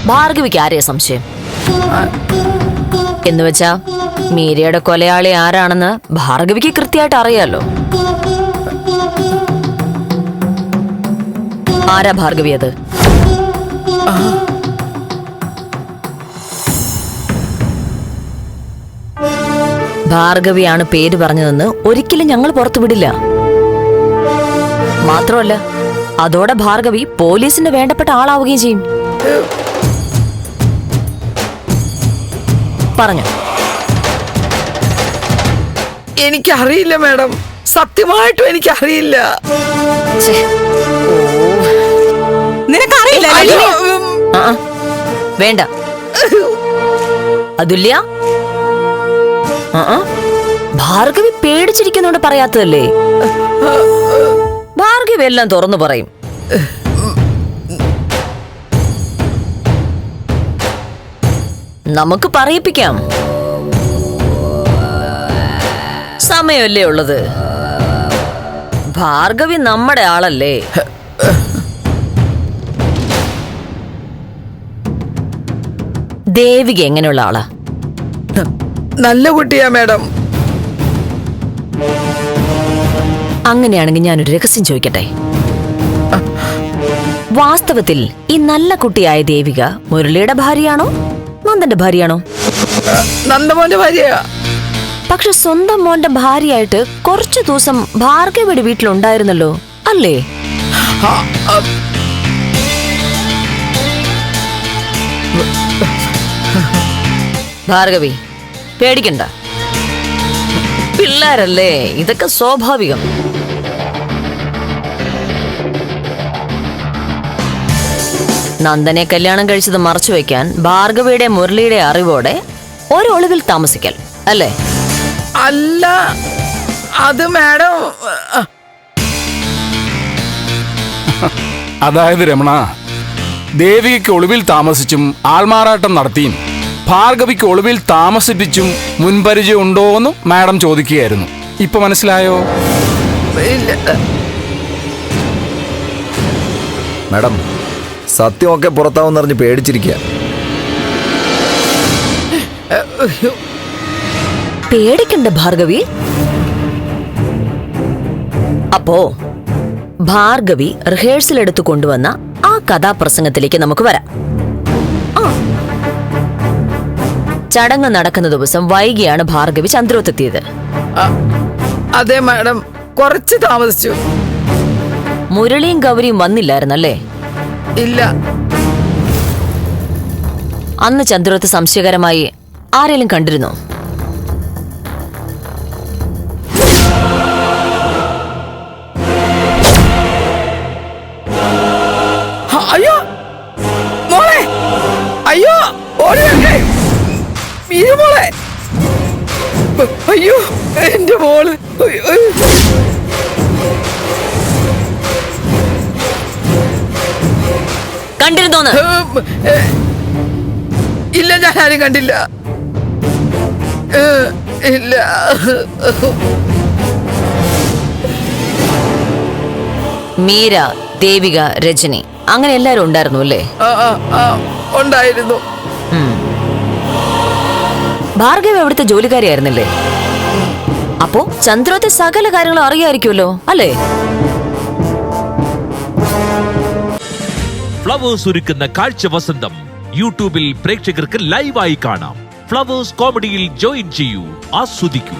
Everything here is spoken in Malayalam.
ഭാർഗവിക്ക് ആരെയാ സംശയം? എന്നുവെച്ചാ മീരയുടെ കൊലയാളി ആരാണെന്ന് ഭാർഗവിക്ക് കൃത്യമായിട്ട് അറിയാലോ. ആരാ ഭാർഗവി അത്? ഭാർഗവിയാണ് പേര് പറഞ്ഞതെന്ന് ഒരിക്കലും ഞങ്ങൾ പുറത്തുവിടില്ല. മാത്രമല്ല, അതോടെ ഭാർഗവി പോലീസിന്റെ വേണ്ടപ്പെട്ട ആളാവുകയും ചെയ്യും. പറഞ്ഞു. എനിക്കറിയില്ല മാഡം, സത്യമായിട്ടും എനിക്കറിയില്ല. നിനക്കറിയില്ല? വേണ്ട അതുല്യ, ഭാർഗവി പേടിച്ചിരിക്കുന്നോണ്ട് പറയാത്തതല്ലേ. ഭാർഗവി എല്ലാം തുറന്നു പറയും. നമുക്ക് പറയിപ്പിക്കാം. സമയമല്ലേ ഉള്ളത്. ഭാർഗവി നമ്മുടെ ആളല്ലേ. ദേവിക എങ്ങനെയുള്ള ആളാ? നല്ല കുട്ടിയാ മാഡം. അങ്ങനെയാണെങ്കിൽ ഞാനൊരു രഹസ്യം ചോദിക്കട്ടെ. വാസ്തവത്തിൽ ഈ നല്ല കുട്ടിയായ ദേവിക മുരളിയുടെ ഭാര്യയാണോ നന്ദന്റെ ഭാര്യയാണോ? നന്ദമോന്റെ ഭാര്യ. പക്ഷെ സ്വന്തം മോന്റെ ഭാര്യയായിട്ട് കുറച്ചു ദിവസം ഭാർഗവിയുടെ വീട്ടിലുണ്ടായിരുന്നല്ലോ, അല്ലേ? ഭാർഗവി, പേടിക്കണ്ട. പിള്ളേരല്ലേ, ഇതൊക്കെ സ്വാഭാവികം. നന്ദനെ കല്യാണം കഴിച്ചത് മറച്ചു വെക്കാൻ ഭാർഗവിയുടെ മുരളിയുടെ അറിവോടെ ഒരു ഒളിവിൽ താമസിക്കൽ അല്ലേ? അല്ല, അത് മാഡം. അതായത് രമണ, ദേവികയ്ക്ക് ഒളിവിൽ താമസിച്ചും ആൾമാറാട്ടം നടത്തിയും ഭാർഗവിക്ക് ഒളിവിൽ താമസിപ്പിച്ചും മുൻപരിചയം ഉണ്ടോന്നും മാഡം ചോദിക്കുകയായിരുന്നു. ഇപ്പൊ മനസ്സിലായോ? മാഡം, സത്യമൊക്കെ പുറത്താവുന്നറിഞ്ഞ് പേടിച്ചിരിക്കുക. പേടിക്കണ്ട ഭാർഗവി. അപ്പോ ഭാർഗവി റിഹേഴ്സൽ എടുത്തു കൊണ്ടുവന്ന ആ കഥാപ്രസംഗത്തിലേക്ക് നമുക്ക് വരാം. ചടങ്ങ് നടക്കുന്ന ദിവസം വൈകിയാണ് ഭാർഗവി ചന്ദ്രോത്തെത്തിയത്. അതെ മാഡം, കുറച്ച് താമസിച്ചു. മുരളിയും ഗൗരിയും വന്നില്ലായിരുന്നല്ലേ? ഇല്ല. അന്ന് ചന്ദ്രോത്ത് സംശയകരമായി ആരെങ്കിലും കണ്ടിരുന്നോ? അയ്യോ മോളെ, അയ്യോ മോളെ, അയ്യോ എന്റെ മോള്. കണ്ടിരുന്നോന്ന്? ഇല്ല, ഞാൻ ആരും കണ്ടില്ല. ഇല്ല. മീര, ദേവിക, രജനി, അങ്ങനെ എല്ലാരും ഉണ്ടായിരുന്നു അല്ലേ? ഉണ്ടായിരുന്നു. ഭാർഗവി അവിടുത്തെ ജോലിക്കാരിയായിരുന്നില്ലേ? അപ്പോ ചന്ദ്രോത്തെ സകല കാര്യങ്ങളും അറിയായിരിക്കുമല്ലോ, അല്ലേ? ഫ്ലവേഴ്സ് ഒരുക്കുന്ന കാഴ്ച വസന്തം യൂട്യൂബിൽ പ്രേക്ഷകർക്ക് ലൈവായി കാണാം. ഫ്ലവേഴ്സ് കോമഡിയിൽ ജോയിൻ ചെയ്യൂ, ആസ്വദിക്കൂ.